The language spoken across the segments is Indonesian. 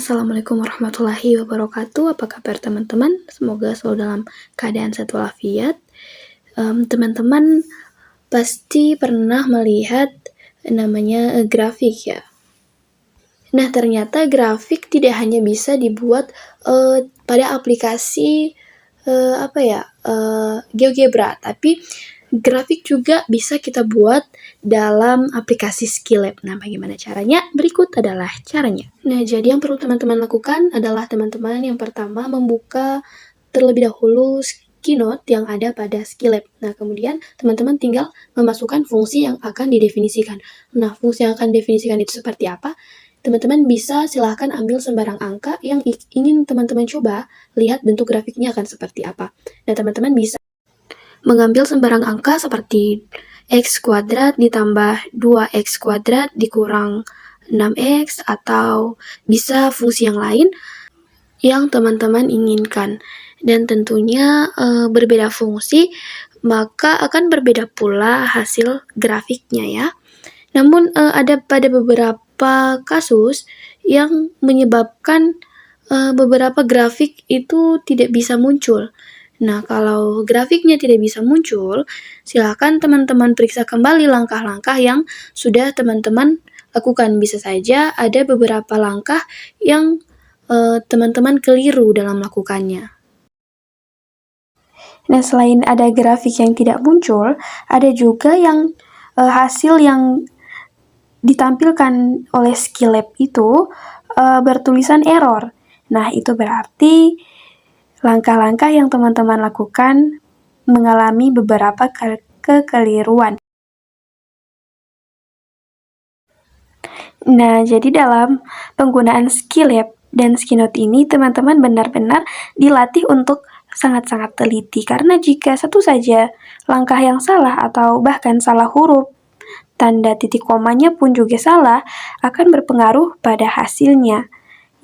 Assalamualaikum warahmatullahi wabarakatuh. Apa kabar teman-teman? Semoga selalu dalam keadaan sehat walafiat. Teman-teman pasti pernah melihat namanya grafik ya. Nah, ternyata grafik tidak hanya bisa dibuat pada aplikasi GeoGebra, tapi grafik juga bisa kita buat dalam aplikasi Skillab. Nah, bagaimana caranya? Berikut adalah caranya. Nah, jadi yang perlu teman-teman lakukan adalah teman-teman yang pertama membuka terlebih dahulu Keynote yang ada pada Skillab. Nah, kemudian teman-teman tinggal memasukkan fungsi yang akan didefinisikan. Nah, fungsi yang akan didefinisikan itu seperti apa? Teman-teman bisa silahkan ambil sembarang angka yang ingin teman-teman coba, lihat bentuk grafiknya akan seperti apa. Nah, teman-teman bisa mengambil sembarang angka seperti x kuadrat ditambah 2x kuadrat dikurang 6x, atau bisa fungsi yang lain yang teman-teman inginkan. Dan tentunya berbeda fungsi, maka akan berbeda pula hasil grafiknya ya. Namun ada pada beberapa kasus yang menyebabkan beberapa grafik itu tidak bisa muncul. Nah, kalau grafiknya tidak bisa muncul, silakan teman-teman periksa kembali langkah-langkah yang sudah teman-teman lakukan. Bisa saja ada beberapa langkah yang teman-teman keliru dalam melakukannya. Nah, selain ada grafik yang tidak muncul, ada juga yang hasil yang ditampilkan oleh Skillab itu bertulisan error. Nah, itu berarti langkah-langkah yang teman-teman lakukan mengalami beberapa kekeliruan. Nah, jadi dalam penggunaan Skillab dan Keynote ini, teman-teman benar-benar dilatih untuk sangat-sangat teliti. Karena jika satu saja langkah yang salah atau bahkan salah huruf, tanda titik komanya pun juga salah, akan berpengaruh pada hasilnya.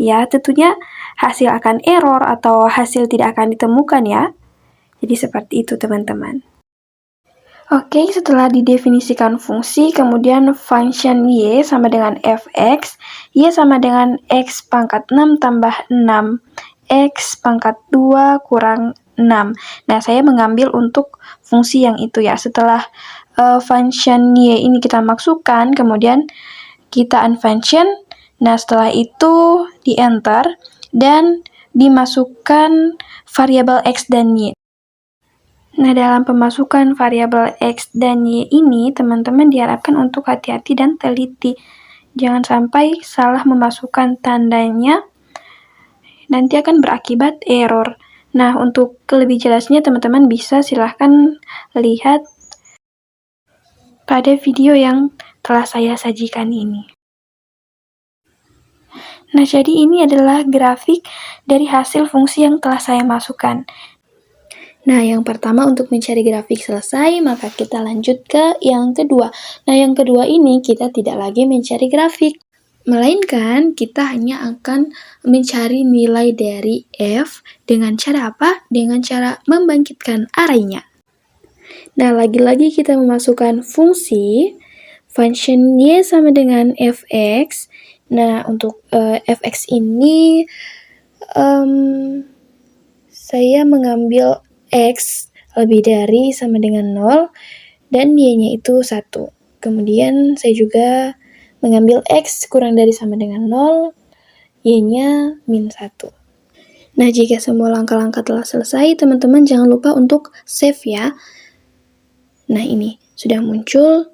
Ya, tentunya hasil akan error atau hasil tidak akan ditemukan ya. Jadi seperti itu teman-teman. Oke, setelah didefinisikan fungsi, kemudian function y sama dengan fx, y sama dengan x pangkat 6 tambah 6, x pangkat 2 kurang 6. Nah, saya mengambil untuk fungsi yang itu ya. Setelah function y ini kita masukkan, kemudian kita unfunction. Nah, setelah itu di-enter dan dimasukkan variabel x dan y. Nah, dalam pemasukan variabel x dan y ini, teman-teman diharapkan untuk hati-hati dan teliti. Jangan sampai salah memasukkan tandanya, nanti akan berakibat error. Nah, untuk lebih jelasnya, teman-teman bisa silahkan lihat pada video yang telah saya sajikan ini. Nah, jadi ini adalah grafik dari hasil fungsi yang telah saya masukkan. Nah, yang pertama untuk mencari grafik selesai, maka kita lanjut ke yang kedua. Nah, yang kedua ini kita tidak lagi mencari grafik, melainkan kita hanya akan mencari nilai dari f dengan cara apa? Dengan cara membangkitkan arraynya. Nah, lagi-lagi kita memasukkan fungsi function y sama dengan fx. Nah, untuk fx ini saya mengambil x lebih dari sama dengan 0 dan y-nya itu 1. Kemudian saya juga mengambil x kurang dari sama dengan 0, y-nya min 1. Nah, jika semua langkah-langkah telah selesai, teman-teman jangan lupa untuk save ya. Nah, ini sudah muncul.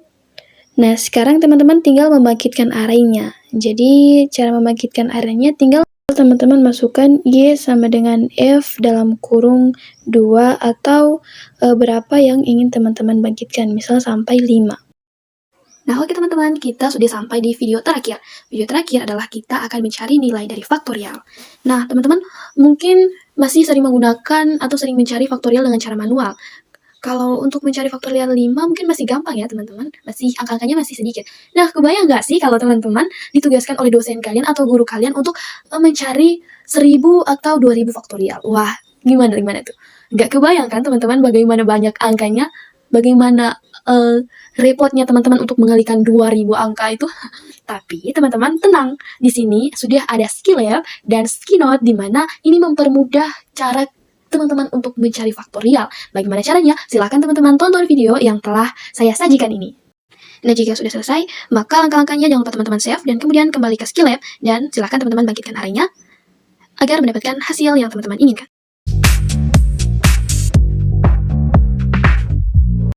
Nah, sekarang teman-teman tinggal membangkitkan arraynya. Jadi, cara membangkitkan arraynya tinggal teman-teman masukkan y sama dengan f dalam kurung 2 atau berapa yang ingin teman-teman bangkitkan, misal sampai 5. Nah, oke teman-teman, kita sudah sampai di video terakhir. Video terakhir adalah kita akan mencari nilai dari faktorial. Nah, teman-teman mungkin masih sering menggunakan atau sering mencari faktorial dengan cara manual. Kalau untuk mencari faktorial 5 mungkin masih gampang ya teman-teman, masih angka-angkanya masih sedikit. Nah, kebayang nggak sih kalau teman-teman ditugaskan oleh dosen kalian atau guru kalian untuk mencari 1000 atau 2000 faktorial? Wah, gimana tuh? Nggak kebayang kan teman-teman bagaimana banyak angkanya? bagaimana repotnya teman-teman untuk mengalihkan 2000 angka itu. Tapi teman-teman tenang, di sini sudah ada Skillab dan Skinote di mana ini mempermudah cara teman-teman untuk mencari faktorial. Bagaimana caranya? Silahkan teman-teman tonton video yang telah saya sajikan ini. Nah, jika sudah selesai, maka langkah-langkahnya jangan lupa teman-teman save dan kemudian kembali ke Skillab dan silahkan teman-teman bangkitkan arraynya agar mendapatkan hasil yang teman-teman inginkan.